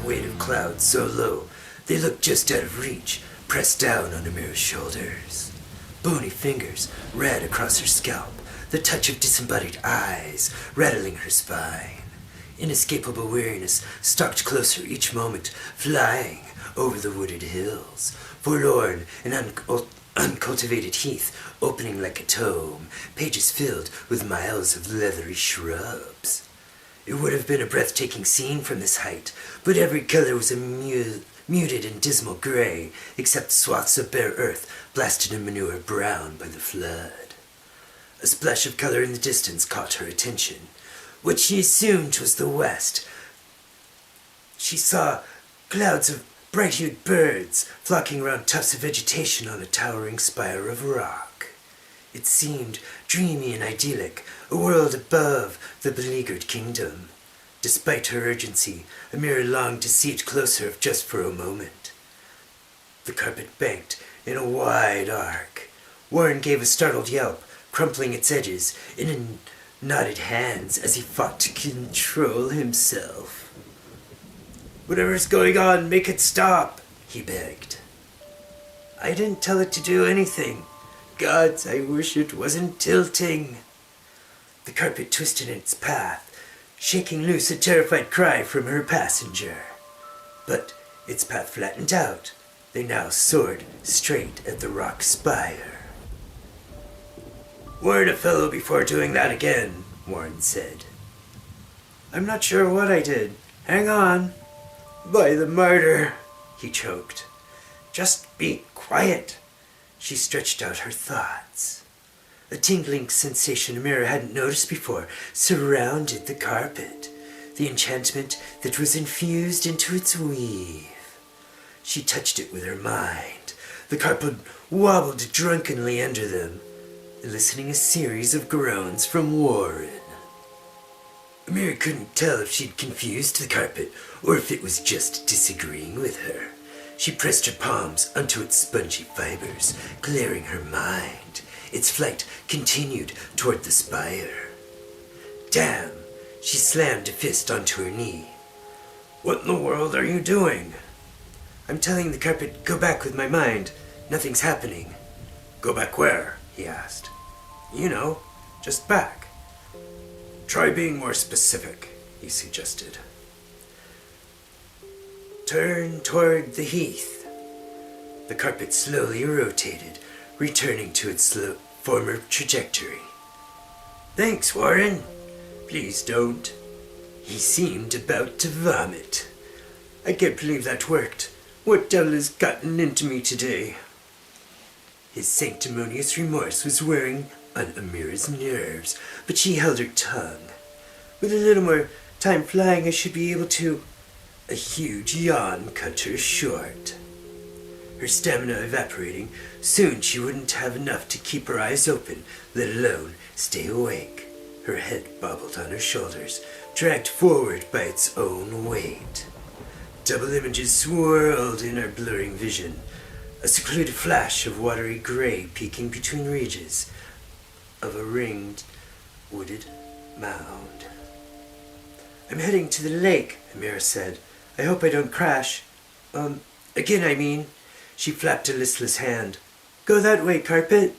weight of clouds so low they looked just out of reach, pressed down on Amira's shoulders. Bony fingers ran across her scalp, the touch of disembodied eyes rattling her spine. Inescapable weariness stalked closer each moment, flying over the wooded hills, forlorn and uncultivated heath opening like a tome, pages filled with miles of leathery shrubs. It would have been a breathtaking scene from this height, but every color was a muted and dismal gray, except swaths of bare earth blasted in manure brown by the flood. A splash of color in the distance caught her attention. What she assumed was the west. She saw clouds of bright-hued birds flocking around tufts of vegetation on a towering spire of rock. It seemed dreamy and idyllic, a world above the beleaguered kingdom. Despite her urgency, Amira longed to see it closer if just for a moment. The carpet banked in a wide arc. Warren gave a startled yelp, crumpling its edges in knotted hands as he fought to control himself. "Whatever's going on, make it stop," he begged. "I didn't tell it to do anything. Gods, I wish it wasn't tilting." The carpet twisted in its path, shaking loose a terrified cry from her passenger. But its path flattened out. They now soared straight at the rock spire. "Warn a fellow before doing that again," Warren said. "I'm not sure what I did. Hang on." "By the martyr," he choked. "Just be quiet." She stretched out her thoughts. A tingling sensation Amira hadn't noticed before surrounded the carpet, the enchantment that was infused into its weave. She touched it with her mind. The carpet wobbled drunkenly under them, eliciting a series of groans from Warren. Amira couldn't tell if she'd confused the carpet or if it was just disagreeing with her. She pressed her palms onto its spongy fibers, clearing her mind. Its flight continued toward the spire. Damn! She slammed a fist onto her knee. "What in the world are you doing?" "I'm telling the carpet, go back with my mind. Nothing's happening." "Go back where?" he asked. "You know, just back." "Try being more specific," he suggested. "Turn toward the heath." The carpet slowly rotated, returning to its former trajectory. "Thanks, Warren." "Please don't." He seemed about to vomit. "I can't believe that worked. What devil has gotten into me today?" His sanctimonious remorse was wearing on Amira's nerves, but she held her tongue. "With a little more time flying, I should be able to—" A huge yawn cut her short. Her stamina evaporating, soon she wouldn't have enough to keep her eyes open, let alone stay awake. Her head bobbled on her shoulders, dragged forward by its own weight. Double images swirled in her blurring vision, a secluded flash of watery gray peeking between ridges of a ringed, wooded mound. "I'm heading to the lake," Amira said. "I hope I don't crash. Again, I mean." She flapped a listless hand. "Go that way, carpet."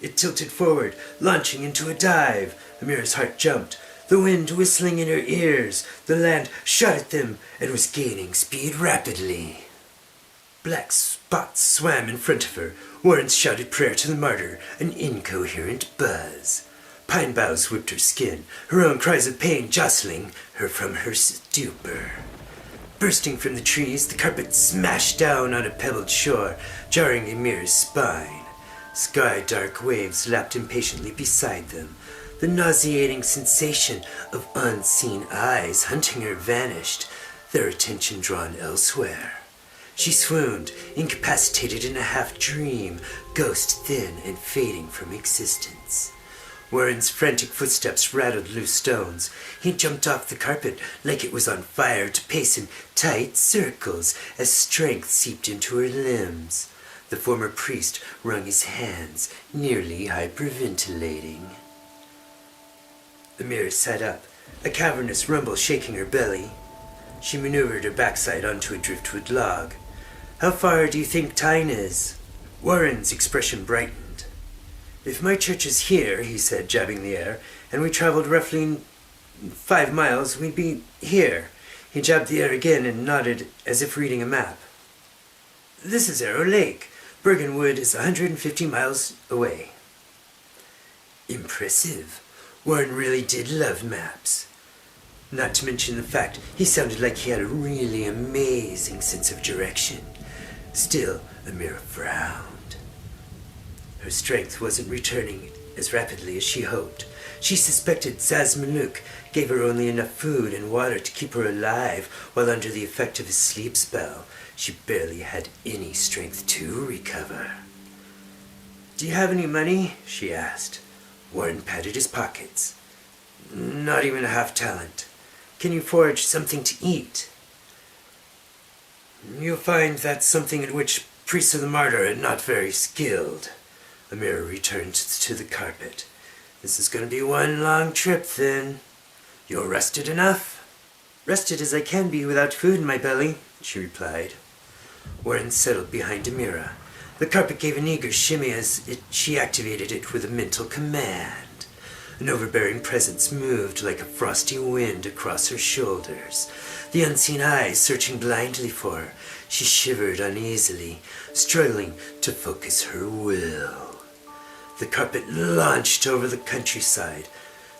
It tilted forward, launching into a dive. Amira's heart jumped, the wind whistling in her ears. The land shot at them and was gaining speed rapidly. Black spots swam in front of her. Warren shouted prayer to the martyr, an incoherent buzz. Pine boughs whipped her skin, her own cries of pain jostling her from her stupor. Bursting from the trees, the carpet smashed down on a pebbled shore, jarring Amira's spine. Sky-dark waves lapped impatiently beside them. The nauseating sensation of unseen eyes hunting her vanished, their attention drawn elsewhere. She swooned, incapacitated in a half-dream, ghost thin and fading from existence. Warren's frantic footsteps rattled loose stones. He jumped off the carpet like it was on fire to pace in tight circles as strength seeped into her limbs. The former priest wrung his hands, nearly hyperventilating. Amira sat up, a cavernous rumble shaking her belly. She maneuvered her backside onto a driftwood log. How far do you think Tyne is? Warren's expression brightened. If my church is here, he said, jabbing the air, and we traveled roughly 5 miles, we'd be here. He jabbed the air again and nodded as if reading a map. This is Arrow Lake. Bergenwood is 150 miles away. Impressive. Warren really did love maps. Not to mention the fact he sounded like he had a really amazing sense of direction. Still, Amira frowned. Her strength wasn't returning as rapidly as she hoped. She suspected Zazmaluk gave her only enough food and water to keep her alive while under the effect of his sleep spell. She barely had any strength to recover. Do you have any money? She asked. Warren patted his pockets. Not even a half talent. Can you forge something to eat? You'll find that's something at which priests of the martyr are not very skilled. Amira returned to the carpet. This is going to be one long trip, then. You're rested enough? Rested as I can be without food in my belly, she replied. Warren settled behind Amira. The carpet gave an eager shimmy as she activated it with a mental command. An overbearing presence moved like a frosty wind across her shoulders, the unseen eyes searching blindly for her. She shivered uneasily, struggling to focus her will. The carpet launched over the countryside.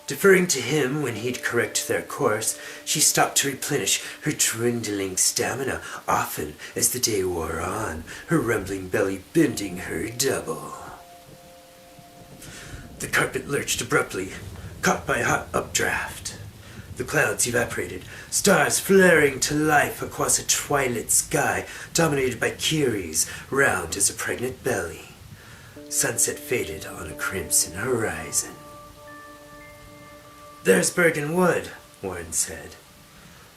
Deferring to him when he'd correct their course, she stopped to replenish her dwindling stamina, often as the day wore on, her rumbling belly bending her double. The carpet lurched abruptly, caught by a hot updraft. The clouds evaporated, stars flaring to life across a twilit sky dominated by Kiri's, round as a pregnant belly. Sunset faded on a crimson horizon. There's Bergenwood, Warren said.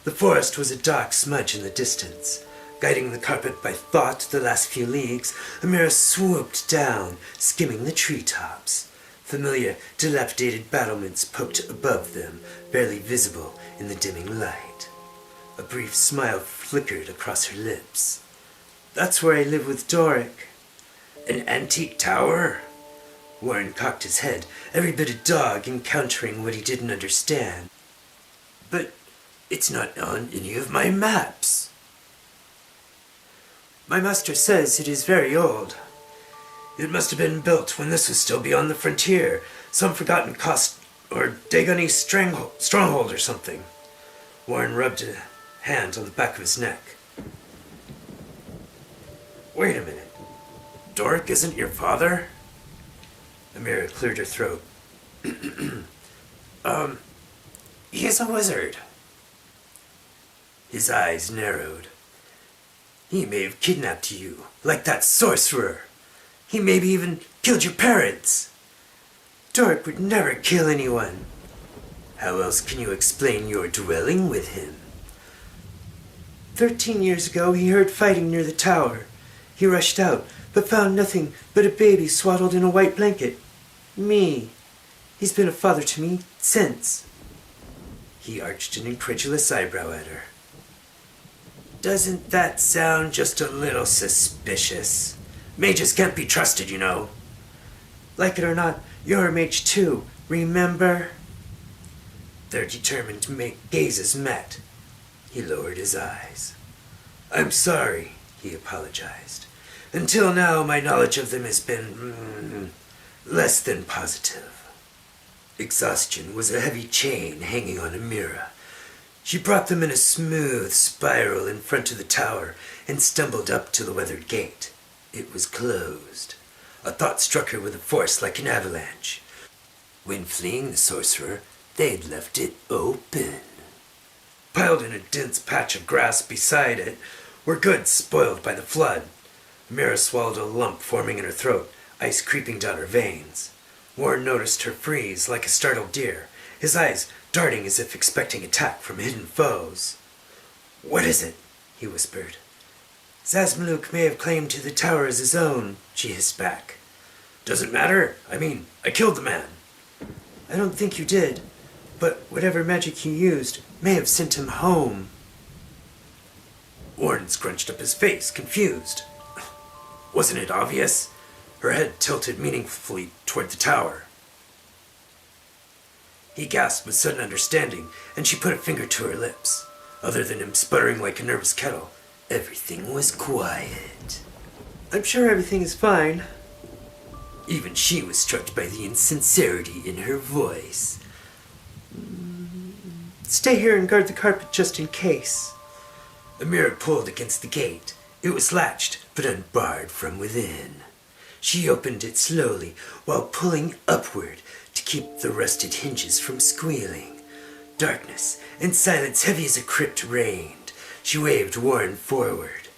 The forest was a dark smudge in the distance. Guiding the carpet by thought the last few leagues, Amira swooped down, skimming the treetops. Familiar, dilapidated battlements poked above them, barely visible in the dimming light. A brief smile flickered across her lips. That's where I live with Doric. An antique tower? Warren cocked his head, every bit a dog encountering what he didn't understand. But it's not on any of my maps. My master says it is very old. It must have been built when this was still beyond the frontier, some forgotten cost or Dagonese stronghold or something. Warren rubbed a hand on the back of his neck. Wait a minute. Doric isn't your father? Amira cleared her throat. He's a wizard. His eyes narrowed. He may have kidnapped you, like that sorcerer. He maybe even killed your parents. Doric would never kill anyone. How else can you explain your dwelling with him? 13 years ago, he heard fighting near the tower. He rushed out, but found nothing but a baby swaddled in a white blanket. Me. He's been a father to me since. He arched an incredulous eyebrow at her. Doesn't that sound just a little suspicious? Mages can't be trusted, you know. Like it or not, you're a mage too, remember? Their determined gazes met. He lowered his eyes. I'm sorry, he apologized. Until now, my knowledge of them has been less than positive. Exhaustion was a heavy chain hanging on Amira. She brought them in a smooth spiral in front of the tower and stumbled up to the weathered gate. It was closed. A thought struck her with a force like an avalanche. When fleeing the sorcerer, they'd left it open. Piled in a dense patch of grass beside it were goods spoiled by the flood. Amira swallowed a lump forming in her throat, ice creeping down her veins. Warren noticed her freeze like a startled deer, his eyes darting as if expecting attack from hidden foes. What is it? He whispered. Zazmaluk may have claimed to the tower as his own, she hissed back. Doesn't matter. I mean, I killed the man. I don't think you did, but whatever magic you used may have sent him home. Warren scrunched up his face, confused. Wasn't it obvious? Her head tilted meaningfully toward the tower. He gasped with sudden understanding, and she put a finger to her lips. Other than him sputtering like a nervous kettle, everything was quiet. I'm sure everything is fine. Even she was struck by the insincerity in her voice. Stay here and guard the carpet just in case. Amira pulled against the gate. It was latched, but unbarred from within. She opened it slowly, while pulling upward to keep the rusted hinges from squealing. Darkness and silence heavy as a crypt reigned. She waved Warren forward.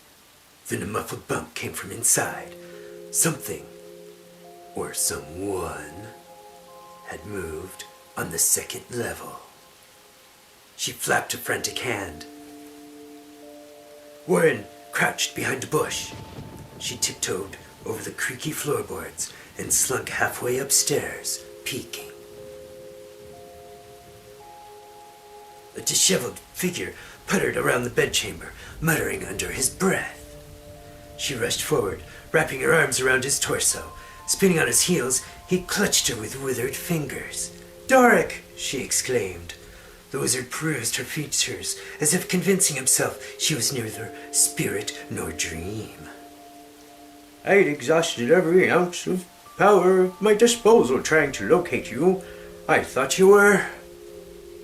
Then a muffled bump came from inside. Something, or someone, had moved on the second level. She flapped a frantic hand. Warren crouched behind a bush. She tiptoed over the creaky floorboards and slunk halfway upstairs, peeking. A disheveled figure puttered around the bedchamber, muttering under his breath. She rushed forward, wrapping her arms around his torso. Spinning on his heels, he clutched her with withered fingers. "Doric!" she exclaimed. The wizard perused her features, as if convincing himself she was neither spirit nor dream. I'd exhausted every ounce of power at my disposal trying to locate you. I thought you were...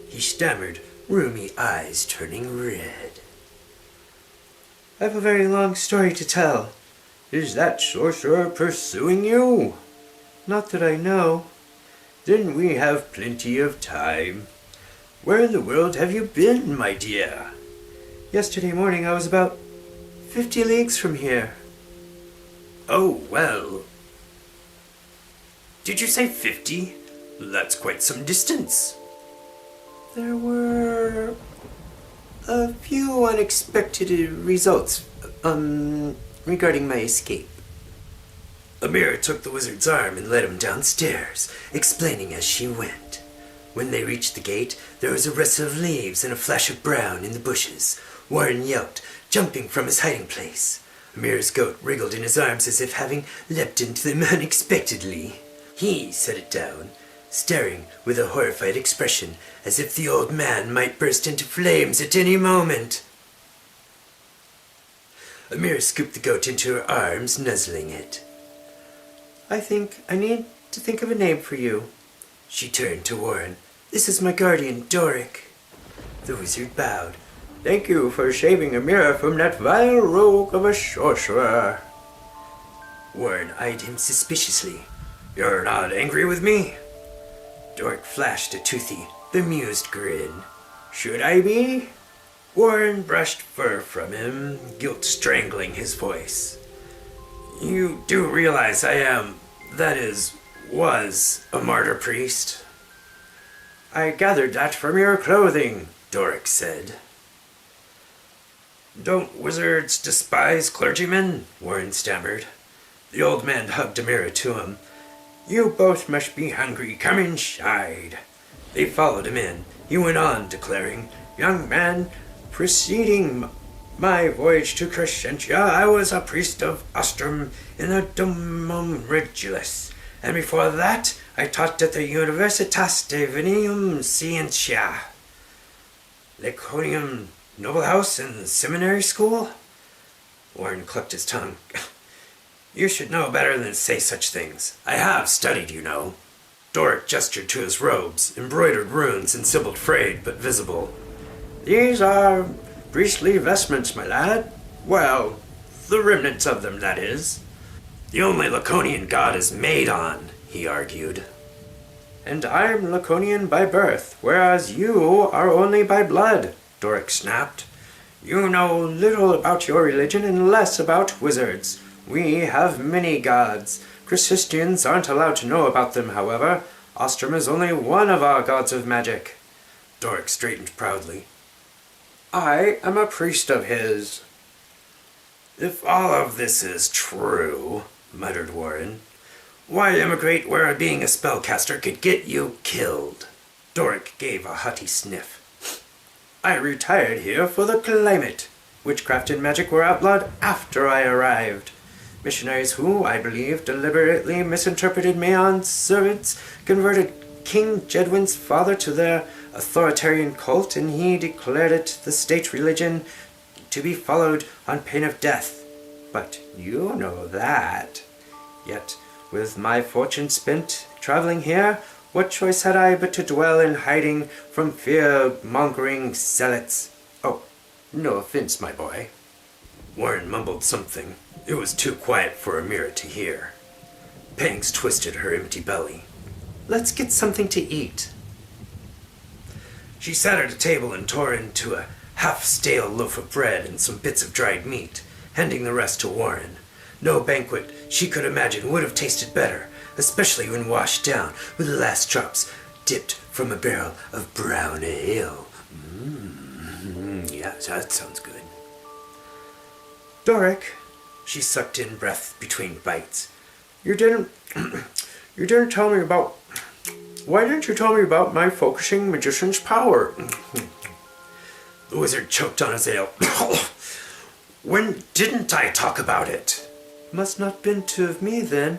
He stammered, rheumy eyes turning red. I have a very long story to tell. Is that sorcerer pursuing you? Not that I know. Then we have plenty of time. Where in the world have you been, my dear? Yesterday morning I was about 50 leagues from here. Oh, well. Did you say 50? That's quite some distance. There were a few unexpected results, regarding my escape. Amira took the wizard's arm and led him downstairs, explaining as she went. When they reached the gate, there was a rustle of leaves and a flash of brown in the bushes. Warren yelped, jumping from his hiding place. Amira's goat wriggled in his arms as if having leapt into them unexpectedly. He set it down, staring with a horrified expression, as if the old man might burst into flames at any moment. Amira scooped the goat into her arms, nuzzling it. I think I need to think of a name for you. She turned to Warren. This is my guardian, Doric. The wizard bowed. Thank you for saving Amira from that vile rogue of a sorcerer. Warren eyed him suspiciously. You're not angry with me? Doric flashed a toothy, bemused grin. Should I be? Warren brushed fur from him, guilt strangling his voice. You do realize was a martyr priest? I gathered that from your clothing, Doric said. Don't wizards despise clergymen? Warren stammered. The old man hugged Amira to him. You both must be hungry. Come inside. They followed him in. He went on, declaring, Young man, preceding my voyage to Crescentia, I was a priest of Ostrom in the Domum Regulus, and before that I taught at the Universitas Divinium Scientia, Laconium Noble House and Seminary School. Warren clucked his tongue. You should know better than to say such things. I have studied, you know. Doric gestured to his robes, embroidered runes and symbol frayed but visible. These are priestly vestments, my lad. Well, the remnants of them, that is. The only Laconian god is Madon, he argued. And I'm Laconian by birth, whereas you are only by blood, Doric snapped. You know little about your religion and less about wizards. We have many gods. Christians aren't allowed to know about them, however. Ostrom is only one of our gods of magic. Doric straightened proudly. I am a priest of his. If all of this is true, muttered Warren, why emigrate where being a spellcaster could get you killed? Doric gave a haughty sniff. I retired here for the climate. Witchcraft and magic were outlawed after I arrived. Missionaries who, I believe, deliberately misinterpreted Maon's servants converted King Jedwin's father to their authoritarian cult, and he declared it the state religion to be followed on pain of death. But you know that. Yet, with my fortune spent traveling here, what choice had I but to dwell in hiding from fear-mongering zealots? Oh, no offense, my boy. Warren mumbled something. It was too quiet for Amira to hear. Pangs twisted her empty belly. Let's get something to eat. She sat at a table and tore into a half-stale loaf of bread and some bits of dried meat, handing the rest to Warren. No banquet she could imagine would have tasted better, especially when washed down with the last drops dipped from a barrel of brown ale. Yeah, that sounds good. Doric, she sucked in breath between bites. You didn't tell me about... Why didn't you tell me about my focusing magician's power? The wizard choked on his ale. When didn't I talk about it? Must not been to me then.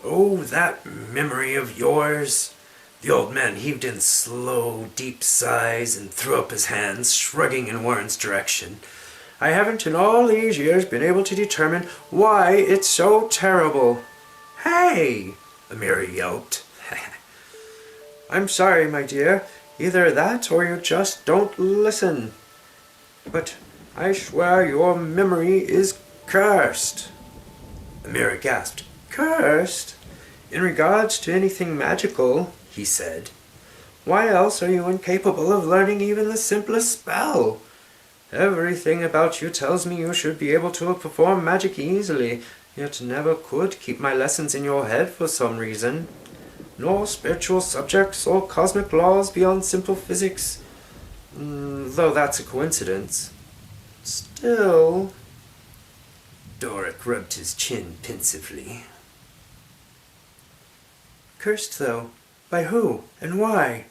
Oh, that memory of yours. The old man heaved in slow, deep sighs and threw up his hands, shrugging in Warren's direction. I haven't in all these years been able to determine why it's so terrible. Hey! Amira yelped. I'm sorry, my dear. Either that or you just don't listen. But I swear your memory is cursed. Amira gasped. Cursed? In regards to anything magical, he said. Why else are you incapable of learning even the simplest spell? Everything about you tells me you should be able to perform magic easily, yet never could keep my lessons in your head for some reason. Nor spiritual subjects or cosmic laws beyond simple physics, though that's a coincidence. Still... Doric rubbed his chin pensively. Cursed, though? By who? And why?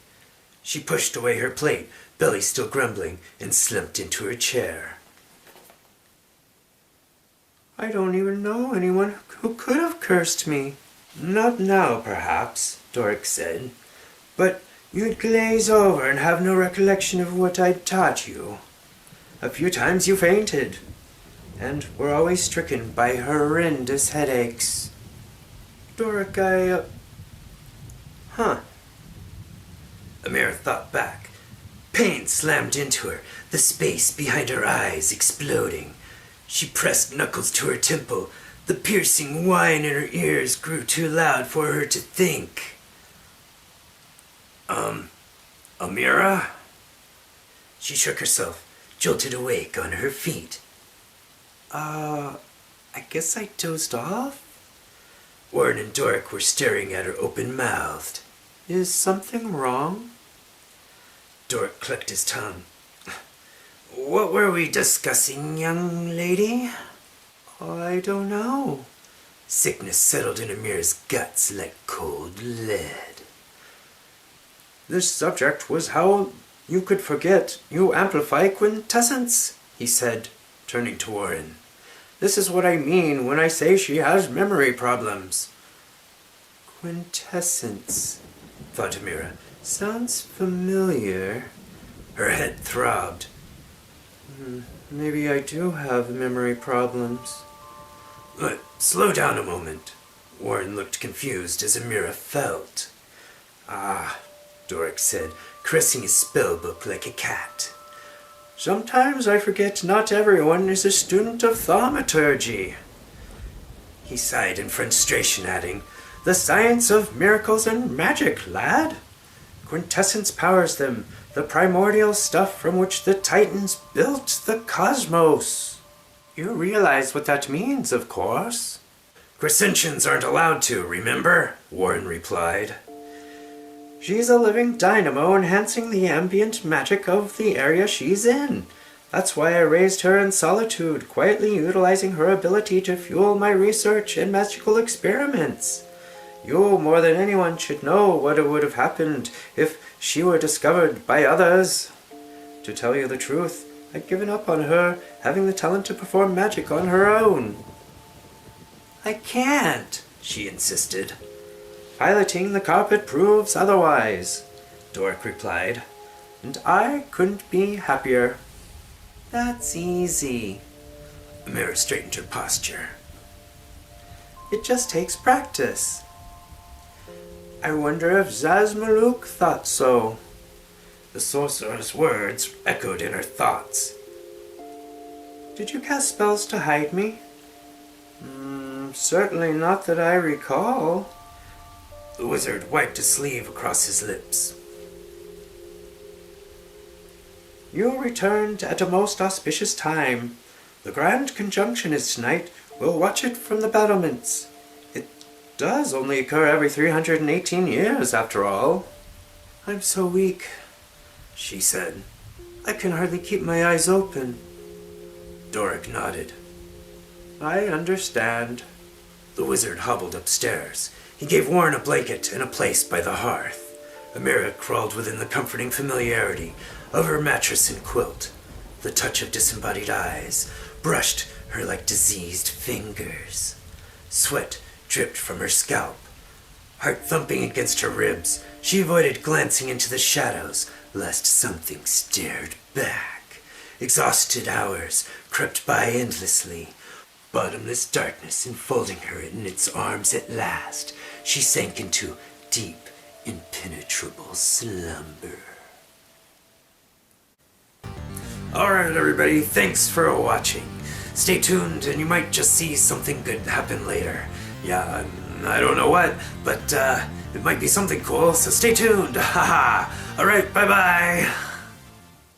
She pushed away her plate, belly still grumbling, and slumped into her chair. I don't even know anyone who could have cursed me. Not now, perhaps, Doric said, but you'd glaze over and have no recollection of what I'd taught you. A few times you fainted, and were always stricken by horrendous headaches. Doric, Amira thought back. Pain slammed into her, the space behind her eyes exploding. She pressed knuckles to her temple. The piercing whine in her ears grew too loud for her to think. Amira? She shook herself, jolted awake on her feet. I guess I dozed off? Warren and Doric were staring at her open-mouthed. Is something wrong? Doric clucked his tongue. What were we discussing, young lady? I don't know. Sickness settled in Amira's guts like cold lead. The subject was how you could forget you amplify quintessence, he said, turning to Warren. This is what I mean when I say she has memory problems. Quintessence, thought Amira. Sounds familiar. Her head throbbed. Maybe I do have memory problems. Slow down a moment. Warren looked confused as Amira felt. Doric said, caressing his spellbook like a cat. Sometimes I forget not everyone is a student of thaumaturgy. He sighed in frustration, adding, The science of miracles and magic, lad. Quintessence powers them, the primordial stuff from which the Titans built the cosmos. You realize what that means, of course. Crescentians aren't allowed to, remember? Warren replied. She's a living dynamo enhancing the ambient magic of the area she's in. That's why I raised her in solitude, quietly utilizing her ability to fuel my research and magical experiments. You, more than anyone, should know what would have happened if she were discovered by others. To tell you the truth, I'd given up on her having the talent to perform magic on her own. I can't, she insisted. Piloting the carpet proves otherwise, Doric replied, and I couldn't be happier. That's easy. Amira straightened her posture. It just takes practice. I wonder if Zazmaluk thought so. The sorcerer's words echoed in her thoughts. Did you cast spells to hide me? Certainly not that I recall. The wizard wiped a sleeve across his lips. You returned at a most auspicious time. The grand conjunction is tonight. We'll watch it from the battlements. It does only occur every 318 years, after all. I'm so weak, she said. I can hardly keep my eyes open. Doric nodded. I understand. The wizard hobbled upstairs. He gave Warren a blanket and a place by the hearth. Amira crawled within the comforting familiarity of her mattress and quilt. The touch of disembodied eyes brushed her like diseased fingers. Sweat dripped from her scalp. Heart thumping against her ribs, she avoided glancing into the shadows, lest something stared back. Exhausted hours crept by endlessly. Bottomless darkness enfolding her in its arms at last, she sank into deep, impenetrable slumber. Alright everybody, thanks for watching. Stay tuned and you might just see something good happen later. Yeah, I don't know what, but it might be something cool, so stay tuned. Haha. Alright, bye bye.